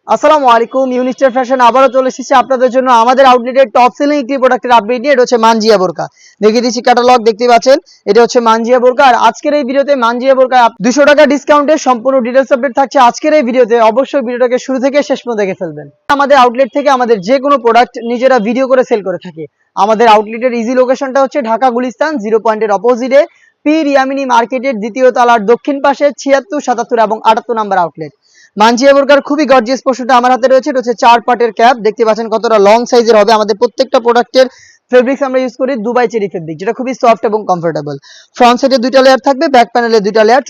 আসসালামু আলাইকুম। ইউনিস্টার ফ্যাশন আবারও চলে এসেছে আপনাদের জন্য আমাদের আউটলেটের টপ সেলিং একটি প্রোডাক্টের আপডেট নিয়ে। এটা হচ্ছে মানজিয়া বোরকা। দেখিয়ে দিচ্ছি ক্যাটালগ, দেখতে পাচ্ছেন এটা হচ্ছে মানজিয়া বোরকা। আর আজকের এই ভিডিওতে মানজিয়া বোরকা 200 টাকা ডিসকাউন্টে সম্পূর্ণ ডিটেলস আপডেট থাকছে আজকের এই ভিডিওতে। অবশ্যই ভিডিওটাকে শুরু থেকে শেষ পর্যন্ত দেখে ফেলবেন। আমাদের আউটলেট থেকে আমাদের যে কোনো প্রোডাক্ট নিজেরা ভিডিও করে সেল করে থাকি। আমাদের আউটলেটের ইজি লোকেশনটা হচ্ছে ঢাকা গুলিস্তান 0 পয়েন্টের অপোজিটে পি রিয়ামিনী মার্কেটের দ্বিতীয় তলার দক্ষিণ পাশে 76, 77 এবং 78 নাম্বার আউটলেট। মানজিয়া বোরকার খুবই গর্জিয়াস পোশাকটা আমার হাতে রয়েছে। এটা হচ্ছে 4 পার্টের ক্যাপ, দেখতে পাচ্ছেন কতটা লং সাইজের হবে। আমাদের প্রত্যেকটা প্রোডাক্টের ফেব্রিক্স আমরা ইউজ করি দুবাই চেরি ফেব্রিক, যেটা খুবই সফট এবং কমফোর্টেবল। ফ্রন্ট সাইডে 2টা লেয়ার থাকবে, ব্যাক প্যানেলে 2টা লেয়ার,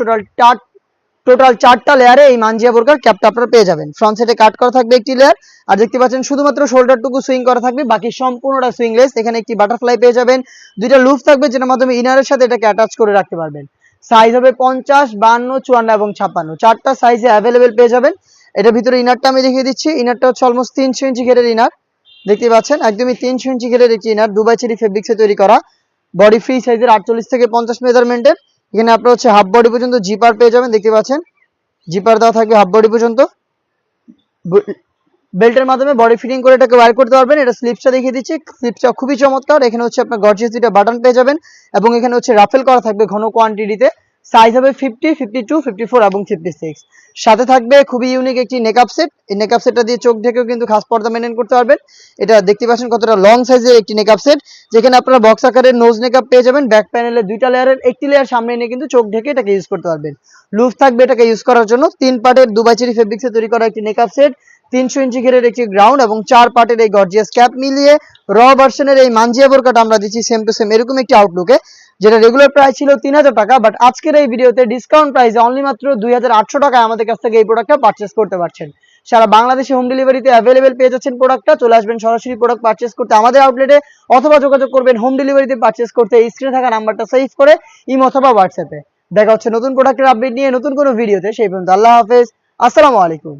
টোটাল 4টা লেয়ারে এই মানজিয়া বোরকার ক্যাপটা আপনারা পেয়ে যাবেন। ফ্রন্ট সাইডে কাট করা থাকবে একটি লেয়ার, আর দেখতে পাচ্ছেন শুধুমাত্র শোল্ডারটুকু সুইং করা থাকবে, বাকি সম্পূর্ণটা সুইংলেস। এখানে একটি বাটারফ্লাই পেয়ে যাবেন, 2টা লুপ থাকবে যেটার মাধ্যমে ইনারের সাথে এটাকে অ্যাটাচ করে রাখতে পারবেন। সাইজ হবে 50, 52, 54 এবং 56, 4টা সাইজে অ্যাভেলেবেল পেয়ে যাবেন। এটার ভিতরে ইনারটা আমি দেখিয়ে দিচ্ছি। ইনারটা হচ্ছে অলমোস্ট 300 ইঞ্চি ঘেরের ইনার, দেখতে পাচ্ছেন একদমই 300 ইঞ্চি ঘেরের একটি ইনার, দুবাই চেরি ফেব্রিক্সে তৈরি করা। বডি ফ্রি সাইজের 48 থেকে 50 মেজারমেন্টের। এখানে আপনার হচ্ছে হাফ বডি পর্যন্ত জিপার পেয়ে যাবেন, দেখতে পাচ্ছেন জিপার দেওয়া থাকবে হাফ বডি পর্যন্ত। বেল্টের মাধ্যমে বডি ফিটিং করে এটাকে ওয়্যার করতে পারবেন। এটা স্লিপসটা দেখিয়ে দিচ্ছি, স্লিপসটা খুবই চমৎকার। এখানে হচ্ছে আপনার গর্জিয়াস 2টা বাটন পেয়ে যাবেন এবং এখানে হচ্ছে রাফেল করা থাকবে ঘন কোয়ান্টিটিতে। সাইজ হবে 50, 52, 54 এবং 56। সাথে থাকবে খুবই ইউনিক একটি নেকআপ সেট। এই নেকআপ সেটটা দিয়ে চোখ ঢেকেও কিন্তু খাস পর্দা মেনটেন করতে পারবেন। এটা দেখতে পাচ্ছেন কতটা লং সাইজের একটি নেকআপ সেট, যেখানে আপনারা বক্স আকারের নোজ নেকআপ পেয়ে যাবেন। ব্যাক প্যানেলে 2টা লেয়ারের একটি লেয়ার সামনে এনে কিন্তু চোখ ঢেকে এটাকে ইউজ করতে পারবেন। লুপ থাকবে এটাকে ইউজ করার জন্য। 3 পার্টের দুবাই চেরি ফেব্রিক্সে তৈরি করা একটি নেকআপ সেট, 300 ইঞ্চি ঘেরের একটি গ্রাউন্ড এবং 4 পার্টের এই গর্জিয়াস ক্যাপ মিলিয়ে র ভার্সনের এই মানজিয়া বোরকাটা আমরা দিচ্ছি সেম টু সেম এরকম একটি আউটলুকে, যেটা রেগুলার প্রাইস ছিল 3000 টাকা, বাট আজকের এই ভিডিওতে ডিসকাউন্ট প্রাইসে অনলি মাত্র 2800 টাকায় আমাদের কাছ থেকে এই প্রোডাক্টটা পারচেস করতে পারছেন। সারা বাংলাদেশে হোম ডেলিভারিতে অ্যাভেলেবেল পেয়ে যাচ্ছেন প্রোডাক্টটা। চলে আসবেন সরাসরি প্রোডাক্ট পারচেস করতে আমাদের আউটলেটে, অথবা যোগাযোগ করবেন হোম ডেলিভারিতে পারচেস করতে স্ক্রিনে থাকা নাম্বারটা সেভ করে ইমো অথবা হোয়াটসঅ্যাপে। দেখা হচ্ছে নতুন প্রোডাক্টের আপডেট নিয়ে নতুন কোনো ভিডিওতে। সেই পর্যন্ত আল্লাহ হাফেজ, আসসালামু আলাইকুম।